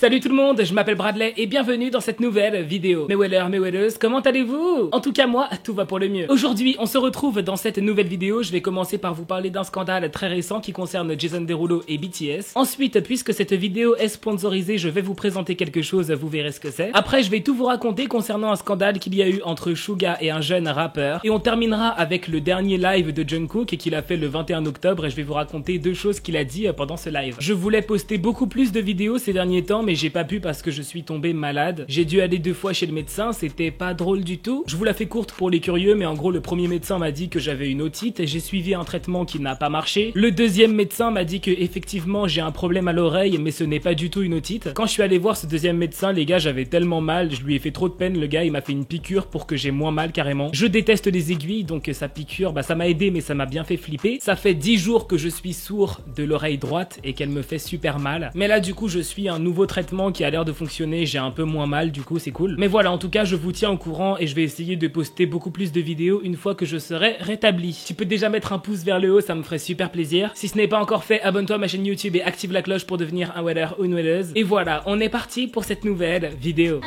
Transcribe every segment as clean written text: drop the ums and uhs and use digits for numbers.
Salut tout le monde, je m'appelle Bradley et bienvenue dans cette nouvelle vidéo. Mes wellers, mes welleuses, comment allez-vous? En tout cas moi, tout va pour le mieux. Aujourd'hui, on se retrouve dans cette nouvelle vidéo. Je vais commencer par vous parler d'un scandale très récent qui concerne Jason Derulo et BTS. Ensuite, puisque cette vidéo est sponsorisée, je vais vous présenter quelque chose, vous verrez ce que c'est. Après, je vais tout vous raconter concernant un scandale qu'il y a eu entre Suga et un jeune rappeur. Et on terminera avec le dernier live de Jungkook qu'il a fait le 21 octobre et je vais vous raconter deux choses qu'il a dit pendant ce live. Je voulais poster beaucoup plus de vidéos ces derniers temps, mais j'ai pas pu parce que je suis tombé malade. J'ai dû aller 2 fois chez le médecin, c'était pas drôle du tout. Je vous la fais courte pour les curieux, mais en gros le premier médecin m'a dit que j'avais une otite et j'ai suivi un traitement qui n'a pas marché. Le deuxième médecin m'a dit que effectivement j'ai un problème à l'oreille, mais ce n'est pas du tout une otite. Quand je suis allé voir ce deuxième médecin, les gars, j'avais tellement mal, je lui ai fait trop de peine, le gars il m'a fait une piqûre pour que j'ai moins mal carrément. Je déteste les aiguilles, donc sa piqûre, ça m'a aidé mais ça m'a bien fait flipper. Ça fait 10 jours que je suis sourd de l'oreille droite et qu'elle me fait super mal. Mais là du coup je suis un nouveau traitement qui a l'air de fonctionner, j'ai un peu moins mal, du coup c'est cool. Mais voilà, en tout cas je vous tiens au courant et je vais essayer de poster beaucoup plus de vidéos une fois que je serai rétabli. Tu peux déjà mettre un pouce vers le haut, ça me ferait super plaisir. Si ce n'est pas encore fait, abonne-toi à ma chaîne YouTube et active la cloche pour devenir un weller ou une welleuse. Et voilà, on est parti pour cette nouvelle vidéo.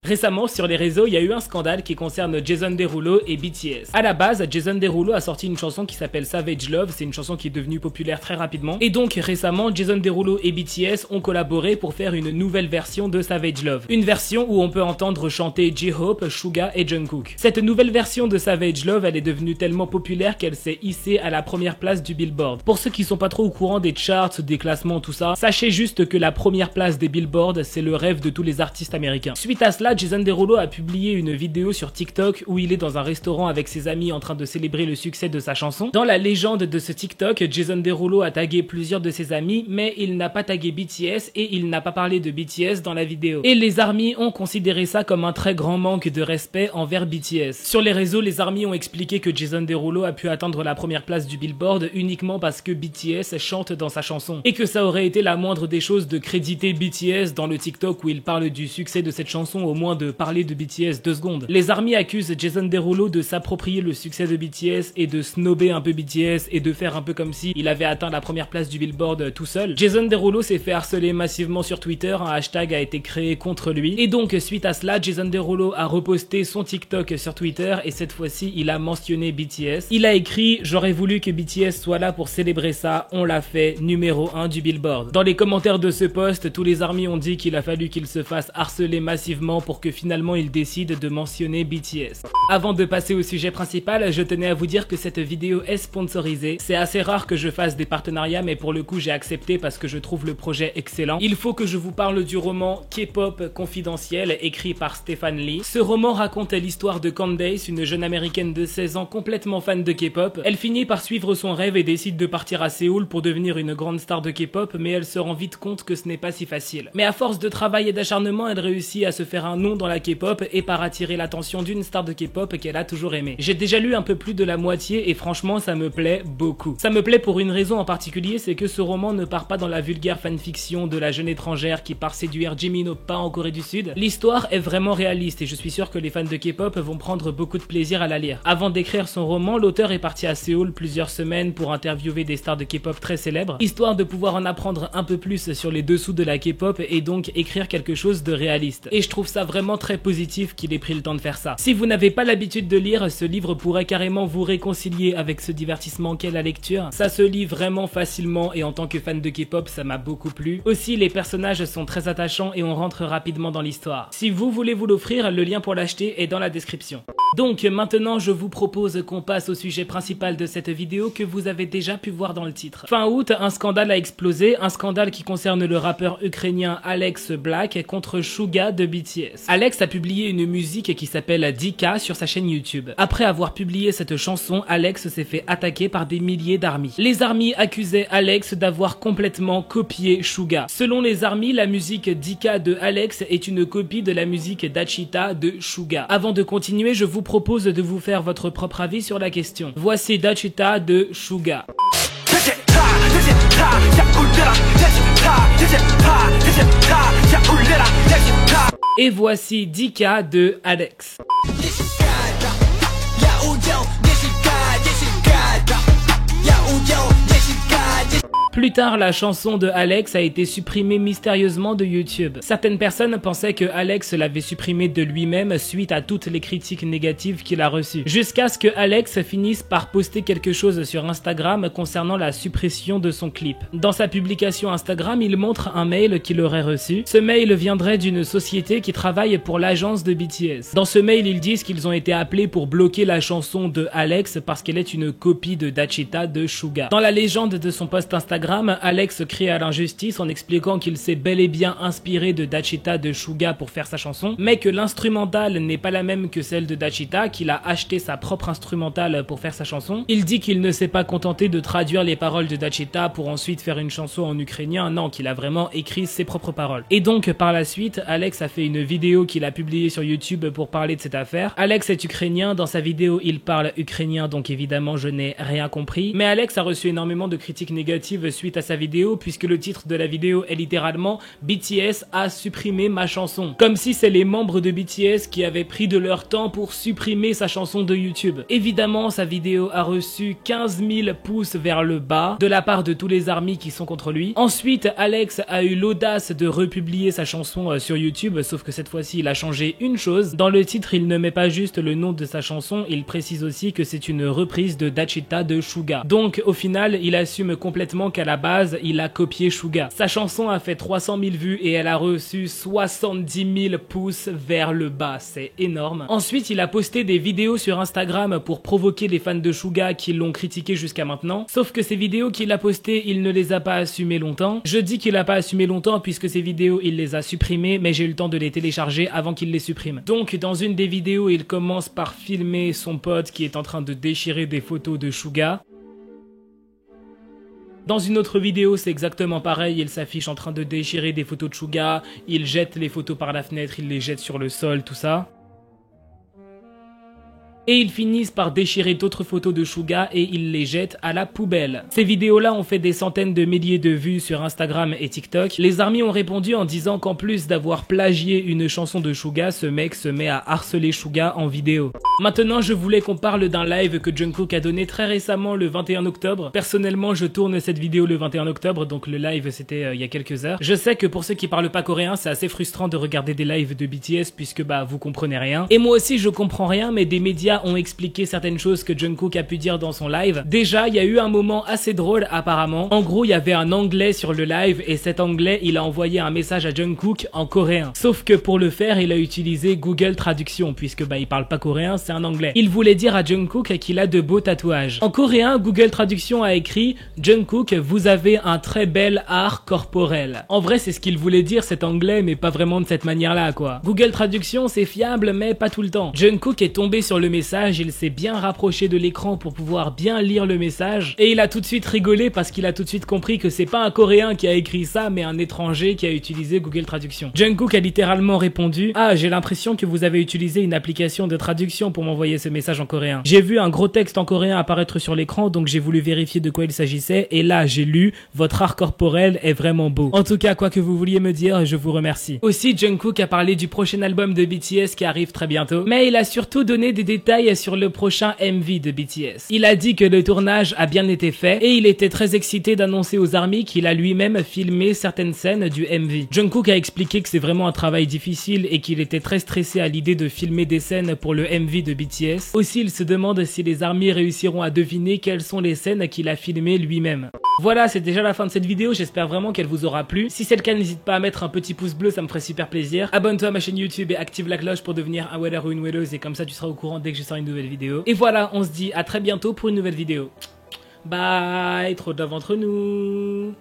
Récemment, sur les réseaux, il y a eu un scandale qui concerne Jason Derulo et BTS. À la base, Jason Derulo a sorti une chanson qui s'appelle Savage Love, c'est une chanson qui est devenue populaire très rapidement. Et donc, récemment, Jason Derulo et BTS ont collaboré pour faire une nouvelle version de Savage Love. Une version où on peut entendre chanter J-Hope, Suga et Jungkook. Cette nouvelle version de Savage Love, elle est devenue tellement populaire qu'elle s'est hissée à la première place du Billboard. Pour ceux qui sont pas trop au courant des charts, des classements, tout ça, sachez juste que la première place des Billboard, c'est le rêve de tous les artistes américains. Suite à cela, Jason Derulo a publié une vidéo sur TikTok où il est dans un restaurant avec ses amis en train de célébrer le succès de sa chanson. Dans la légende de ce TikTok, Jason Derulo a tagué plusieurs de ses amis, mais il n'a pas tagué BTS et il n'a pas parlé de BTS dans la vidéo. Et les ARMY ont considéré ça comme un très grand manque de respect envers BTS. Sur les réseaux, les ARMY ont expliqué que Jason Derulo a pu atteindre la première place du Billboard uniquement parce que BTS chante dans sa chanson. Et que ça aurait été la moindre des choses de créditer BTS dans le TikTok où il parle du succès de cette chanson, au moins de parler de BTS 2 secondes. Les ARMY accusent Jason Derulo de s'approprier le succès de BTS et de snobber un peu BTS et de faire un peu comme si il avait atteint la première place du Billboard tout seul. Jason Derulo s'est fait harceler massivement sur Twitter, un hashtag a été créé contre lui. Et donc suite à cela, Jason Derulo a reposté son TikTok sur Twitter et cette fois-ci il a mentionné BTS. Il a écrit: j'aurais voulu que BTS soit là pour célébrer ça, on l'a fait, numéro 1 du Billboard. Dans les commentaires de ce post, tous les ARMY ont dit qu'il a fallu qu'il se fasse harceler massivement pour que finalement il décide de mentionner BTS. Avant de passer au sujet principal, je tenais à vous dire que cette vidéo est sponsorisée. C'est assez rare que je fasse des partenariats, mais pour le coup j'ai accepté parce que je trouve le projet excellent. Il faut que je vous parle du roman K-pop confidentiel écrit par Stefan Lee. Ce roman raconte l'histoire de Candace, une jeune américaine de 16 ans complètement fan de K-pop. Elle finit par suivre son rêve et décide de partir à Séoul pour devenir une grande star de K-pop, mais elle se rend vite compte que ce n'est pas si facile. Mais à force de travail et d'acharnement, elle réussit à se faire un nom dans la K-pop et par attirer l'attention d'une star de K-pop qu'elle a toujours aimée. J'ai déjà lu un peu plus de la moitié et franchement ça me plaît beaucoup. Ça me plaît pour une raison en particulier, c'est que ce roman ne part pas dans la vulgaire fanfiction de la jeune étrangère qui part séduire Jimin Oppa en Corée du Sud. L'histoire est vraiment réaliste et je suis sûr que les fans de K-pop vont prendre beaucoup de plaisir à la lire. Avant d'écrire son roman, l'auteur est parti à Séoul plusieurs semaines pour interviewer des stars de K-pop très célèbres, histoire de pouvoir en apprendre un peu plus sur les dessous de la K-pop et donc écrire quelque chose de réaliste. Et je trouve ça vraiment très positif qu'il ait pris le temps de faire ça. Si vous n'avez pas l'habitude de lire, ce livre pourrait carrément vous réconcilier avec ce divertissement qu'est la lecture. Ça se lit vraiment facilement et en tant que fan de K-pop, ça m'a beaucoup plu. Aussi, les personnages sont très attachants et on rentre rapidement dans l'histoire. Si vous voulez vous l'offrir, le lien pour l'acheter est dans la description. Donc maintenant, je vous propose qu'on passe au sujet principal de cette vidéo que vous avez déjà pu voir dans le titre. Fin août, un scandale a explosé, un scandale qui concerne le rappeur ukrainien Alex Black contre Suga de BTS. Alex a publié une musique qui s'appelle Dika sur sa chaîne YouTube. Après avoir publié cette chanson, Alex s'est fait attaquer par des milliers d'ARMY. Les ARMY accusaient Alex d'avoir complètement copié Suga. Selon les ARMY, la musique Dika de Alex est une copie de la musique Dachita de Suga. Avant de continuer, je vous propose de vous faire votre propre avis sur la question. Voici Dachita de Suga. Et voici Dika de Alex. Plus tard, la chanson de Alex a été supprimée mystérieusement de YouTube. Certaines personnes pensaient que Alex l'avait supprimée de lui-même suite à toutes les critiques négatives qu'il a reçues. Jusqu'à ce que Alex finisse par poster quelque chose sur Instagram concernant la suppression de son clip. Dans sa publication Instagram, il montre un mail qu'il aurait reçu. Ce mail viendrait d'une société qui travaille pour l'agence de BTS. Dans ce mail, ils disent qu'ils ont été appelés pour bloquer la chanson de Alex parce qu'elle est une copie de Daechita de Suga. Dans la légende de son post Instagram, Alex crie à l'injustice en expliquant qu'il s'est bel et bien inspiré de Daechita de Suga pour faire sa chanson, mais que l'instrumentale n'est pas la même que celle de Daechita, qu'il a acheté sa propre instrumentale pour faire sa chanson. Il dit qu'il ne s'est pas contenté de traduire les paroles de Daechita pour ensuite faire une chanson en ukrainien, non, qu'il a vraiment écrit ses propres paroles. Et donc par la suite, Alex a fait une vidéo qu'il a publiée sur YouTube pour parler de cette affaire. Alex est ukrainien, dans sa vidéo il parle ukrainien, donc évidemment je n'ai rien compris, mais Alex a reçu énormément de critiques négatives suite à sa vidéo, puisque le titre de la vidéo est littéralement BTS a supprimé ma chanson. Comme si c'est les membres de BTS qui avaient pris de leur temps pour supprimer sa chanson de YouTube. Évidemment, sa vidéo a reçu 15 000 pouces vers le bas de la part de tous les armies qui sont contre lui. Ensuite, Alex a eu l'audace de republier sa chanson sur YouTube, sauf que cette fois-ci, il a changé une chose. Dans le titre, il ne met pas juste le nom de sa chanson, il précise aussi que c'est une reprise de Daechita de Suga. Donc, au final, il assume complètement qu'à la base, il a copié Suga. Sa chanson a fait 300 000 vues et elle a reçu 70 000 pouces vers le bas. C'est énorme. Ensuite, il a posté des vidéos sur Instagram pour provoquer les fans de Suga qui l'ont critiqué jusqu'à maintenant. Sauf que ces vidéos qu'il a postées, il ne les a pas assumées longtemps. Je dis qu'il a pas assumé longtemps puisque ces vidéos, il les a supprimées, mais j'ai eu le temps de les télécharger avant qu'il les supprime. Donc, dans une des vidéos, il commence par filmer son pote qui est en train de déchirer des photos de Suga. Dans une autre vidéo, c'est exactement pareil, il s'affiche en train de déchirer des photos de Suga, il jette les photos par la fenêtre, il les jette sur le sol, tout ça. Et ils finissent par déchirer d'autres photos de Suga et ils les jettent à la poubelle. Ces vidéos-là ont fait des centaines de milliers de vues sur Instagram et TikTok. Les armies ont répondu en disant qu'en plus d'avoir plagié une chanson de Suga, ce mec se met à harceler Suga en vidéo. Maintenant, je voulais qu'on parle d'un live que Jungkook a donné très récemment le 21 octobre. Personnellement, je tourne cette vidéo le 21 octobre, donc le live c'était il y a quelques heures. Je sais que pour ceux qui parlent pas coréen, c'est assez frustrant de regarder des lives de BTS puisque bah vous comprenez rien. Et moi aussi je comprends rien, mais des médias ont expliqué certaines choses que Jungkook a pu dire dans son live. Déjà, il y a eu un moment assez drôle apparemment. En gros, il y avait un anglais sur le live et cet anglais, il a envoyé un message à Jungkook en coréen. Sauf que pour le faire, il a utilisé Google Traduction puisque bah il parle pas coréen, c'est un anglais. Il voulait dire à Jungkook qu'il a de beaux tatouages. En coréen, Google Traduction a écrit Jungkook, vous avez un très bel art corporel. En vrai, c'est ce qu'il voulait dire cet anglais, mais pas vraiment de cette manière-là quoi. Google Traduction, c'est fiable, mais pas tout le temps. Jungkook est tombé sur le message, il s'est bien rapproché de l'écran pour pouvoir bien lire le message et il a tout de suite rigolé parce qu'il a tout de suite compris que c'est pas un coréen qui a écrit ça mais un étranger qui a utilisé Google Traduction. Jungkook a littéralement répondu: ah, j'ai l'impression que vous avez utilisé une application de traduction pour m'envoyer ce message en coréen. J'ai vu un gros texte en coréen apparaître sur l'écran, donc j'ai voulu vérifier de quoi il s'agissait et là j'ai lu votre art corporel est vraiment beau. En tout cas, quoi que vous vouliez me dire, je vous remercie. Aussi, Jungkook a parlé du prochain album de BTS qui arrive très bientôt, mais il a surtout donné des détails sur le prochain MV de BTS. Il a dit que le tournage a bien été fait et il était très excité d'annoncer aux armies qu'il a lui-même filmé certaines scènes du MV. Jungkook a expliqué que c'est vraiment un travail difficile et qu'il était très stressé à l'idée de filmer des scènes pour le MV de BTS. Aussi, il se demande si les armies réussiront à deviner quelles sont les scènes qu'il a filmées lui-même. Voilà, c'est déjà la fin de cette vidéo, j'espère vraiment qu'elle vous aura plu. Si c'est le cas, n'hésite pas à mettre un petit pouce bleu, ça me ferait super plaisir. Abonne-toi à ma chaîne YouTube et active la cloche pour devenir un weller ou une welleuse et comme ça tu seras au courant dès que je sors une nouvelle vidéo. Et voilà, on se dit à très bientôt pour une nouvelle vidéo. Bye, trop de love entre nous.